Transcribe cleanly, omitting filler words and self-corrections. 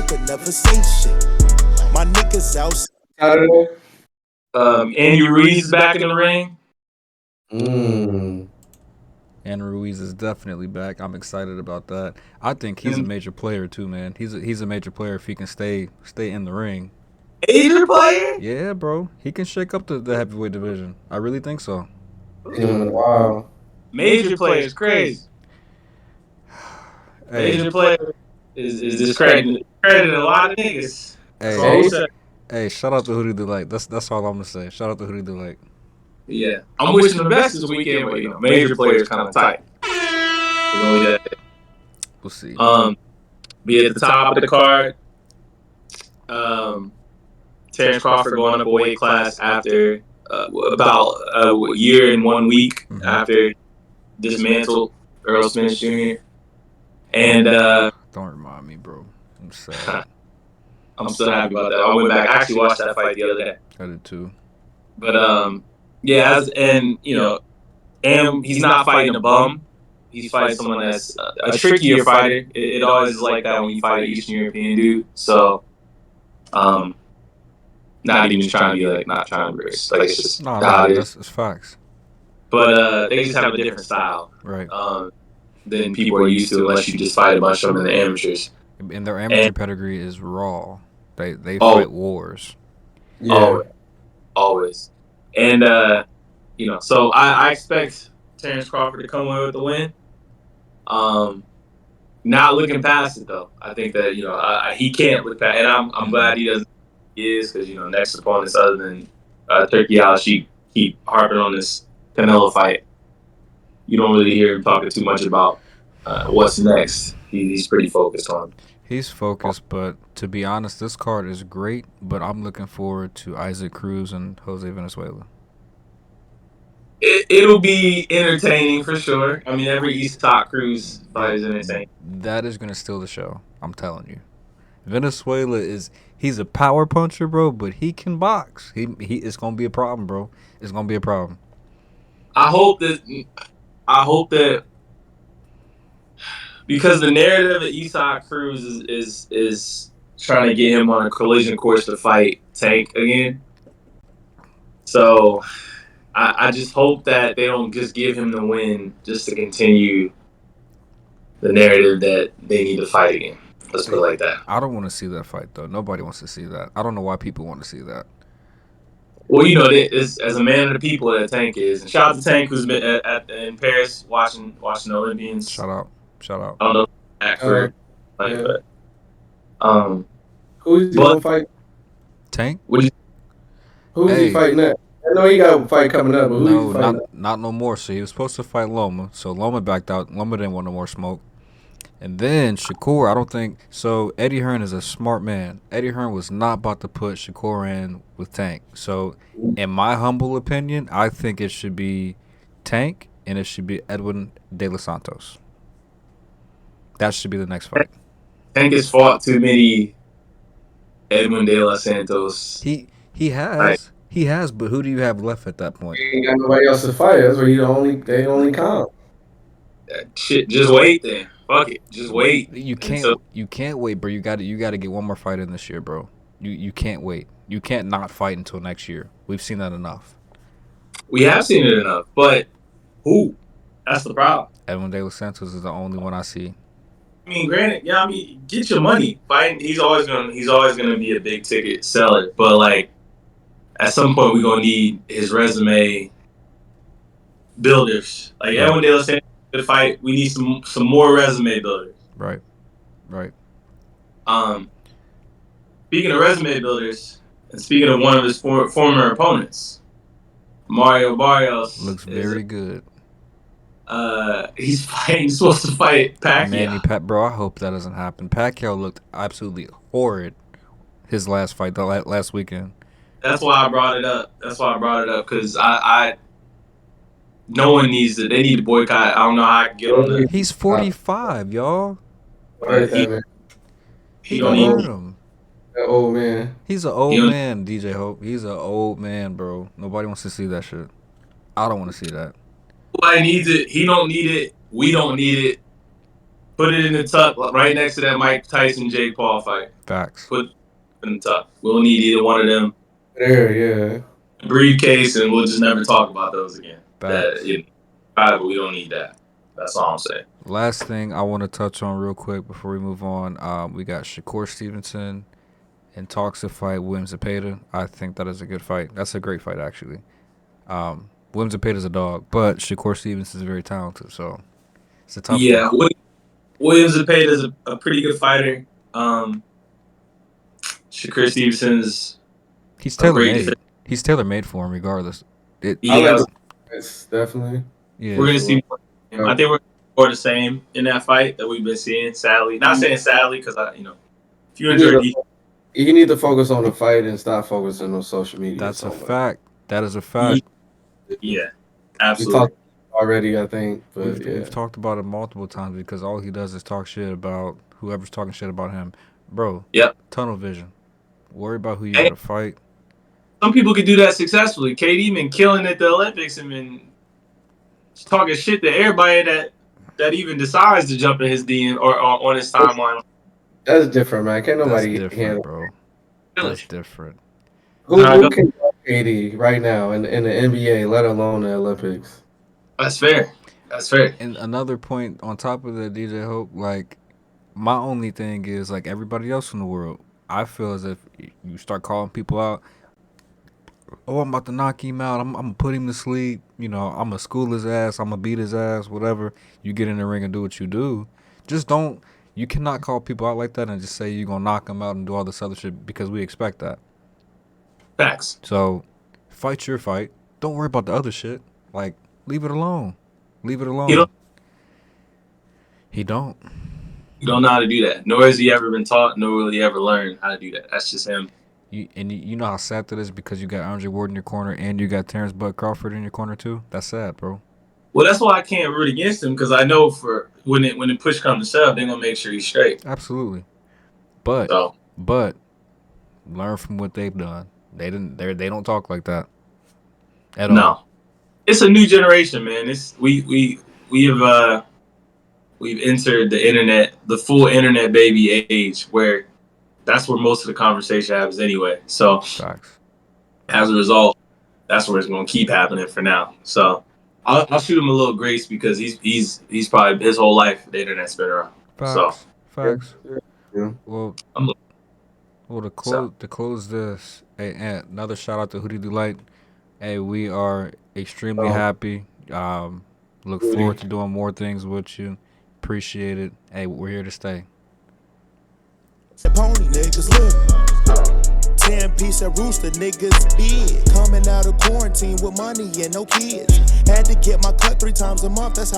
Could never say shit. My niggas out. Andy Ruiz is back in the ring. And Ruiz is definitely back. I'm excited about that. I think he's a major player too, man. He's a major player if he can stay in the ring. Major player? Yeah, bro. He can shake up the heavyweight division. I really think so. Wow. Major player is crazy. Hey, Major player is discrediting a lot of niggas. That's all I'm saying. Hey, shout out to Hudy Delight. That's all I'm gonna say. Shout out to Hudy Delight. Yeah, I'm wishing the best this weekend, but major players kind of tight. We'll see. Be at the top of the card. Terence Crawford going up a weight class after about a year and 1 week after dismantled Earl Smith Jr. And don't remind me, bro. I'm sad. I'm so happy about that. I went back. I actually watched that fight the other day. I did too. But yeah, and he's not fighting a bum. He's fighting someone that's a trickier fighter. It always is like that when you fight an Eastern European dude. So, not even trying to be like not trying to be racist. Like it's just how it is. It's facts. But they just have a different style, right? Than people are used to, unless you just fight a bunch of them in the amateurs. And their amateur pedigree is raw. They fight wars. Yeah, always. And so I expect Terence Crawford to come away with the win. Not looking past it though. I think that he can't look past, and I'm glad he doesn't. He is because next opponents other than Turkey Al, she keep harping on this Canelo fight. You don't really hear him talking too much about what's next. He's pretty focused on. He's focused, but to be honest, this card is great. But I'm looking forward to Isaac Cruz and Jose Venezuela. It'll be entertaining for sure. I mean, every East Top Cruz fight is entertaining. That is gonna steal the show. I'm telling you. Venezuela he's a power puncher, bro, but he can box. He it's gonna be a problem, bro. It's gonna be a problem. I hope that because the narrative of Isak Cruz is trying to get him on a collision course to fight Tank again. So I just hope that they don't just give him the win just to continue the narrative that they need to fight again. Let's put it like that. I don't want to see that fight though. Nobody wants to see that. I don't know why people want to see that. Well, as a man of the people that Tank is, and shout out to Tank who's been in Paris watching the Olympians. Shout out. I don't know actor, but who's he gonna fight? Tank. Who's he fighting at? I know he got a fight coming up, but who's he fighting? Not no more. So he was supposed to fight Loma. So Loma backed out. Loma didn't want no more smoke. And then Shakur, I don't think so. Eddie Hearn is a smart man. Eddie Hearn was not about to put Shakur in with Tank. So, in my humble opinion, I think it should be Tank and it should be Edwin De Los Santos. That should be the next fight. Tank has fought too many Edwin De Los Santos. He has. Right. He has, but who do you have left at that point? He ain't got nobody else to fight. That's where they only count. Shit, just wait then. Fuck it, just wait. You can't wait, bro. You got to get one more fight in this year, bro. You can't wait. You can't not fight until next year. We've seen that enough. We have seen it enough, but who? That's the problem. Edwin De Los Santos is the only one I see. I mean, granted, get your money. Fighting, he's always gonna be a big ticket seller, but like at some point we're gonna need his resume builders. Like Edwin De Los Santos to fight, we need some more resume builders. Right. Speaking of resume builders, and speaking of one of his former opponents, Mario Barrios looks very good. He's supposed to fight Pacquiao. Bro, I hope that doesn't happen. Pacquiao looked absolutely horrid his last fight, last weekend. That's why I brought it up. Because no one needs it. They need to boycott. I don't know how I can get on that. He's 45, y'all. He don't need him. That old man. He's an old man, DJ Hope. He's an old man, bro. Nobody wants to see that shit. I don't want to see that. Nobody needs it. He don't need it. We don't need it. Put it in the tuck right next to that Mike Tyson Jake Paul fight. Facts. Put it in the tuck. We don't need either one of them. There, yeah. Briefcase, and we'll just never talk about those again. Facts. But we don't need that. That's all I'm saying. Last thing I want to touch on real quick before we move on, we got Shakur Stevenson in talks to fight William Zepeda. I think that is a good fight. That's a great fight, actually. William Zepeda's a dog, but Shakur Stevenson is very talented, so it's a tough one. Yeah, William Zepeda is a pretty good fighter. Shakur Stevenson's he's tailor-made. He's tailor-made for him, regardless. It's definitely. Yeah, we're gonna see. I think we're more the same in that fight that we've been seeing. Sadly, not saying sadly because if you enjoy, you need to focus on the fight and stop focusing on social media. That's a fact. That is a fact. Yeah, absolutely. We talked already, I think, but we've talked about it multiple times because all he does is talk shit about whoever's talking shit about him, bro. Yep. Tunnel vision. Worry about who you're gonna fight. Some people could do that successfully. KD been killing at the Olympics and been talking shit to everybody that even decides to jump in his DM or on his timeline. That's different, man. Can't nobody That's different, bro. That's different. Who can guard KD right now in the NBA, let alone the Olympics? That's fair. That's fair. And another point on top of that, DJ Hope, like, my only thing is, like, everybody else in the world, I feel as if you start calling people out, oh, I'm about to knock him out, I'm going to put him to sleep, I'm going to school his ass, I'm going to beat his ass, whatever. You get in the ring and do what you do. Just don't, you cannot call people out like that and just say you're going to knock them out and do all this other shit because we expect that. Facts. So, fight your fight. Don't worry about the other shit. Like, leave it alone. Leave it alone. He don't. He don't know how to do that. Nor has he ever been taught, nor will he ever learn how to do that. That's just him. You know how sad that is because you got Andre Ward in your corner and you got Terence Crawford in your corner too? That's sad, bro. Well, that's why I can't root against him because I know for when the push comes to shove, they're going to make sure he's straight. Absolutely. But learn from what they've done. They don't talk like that at all. No. It's a new generation, man. We've entered the internet, the full internet baby age, where that's where most of the conversation happens anyway. So, facts. As a result, that's where it's going to keep happening for now. So, I'll shoot him a little grace because he's probably his whole life the internet's been around. Facts. Yeah. Well, to close this, hey, Ant, another shout out to Hudy Delight. Hey, we are extremely happy. Look forward to doing more things with you. Appreciate it. Hey, we're here to stay. Pony niggas look 10-piece of rooster niggas big coming out of quarantine with money and no kids. Had to get my cut 3 times a month. That's how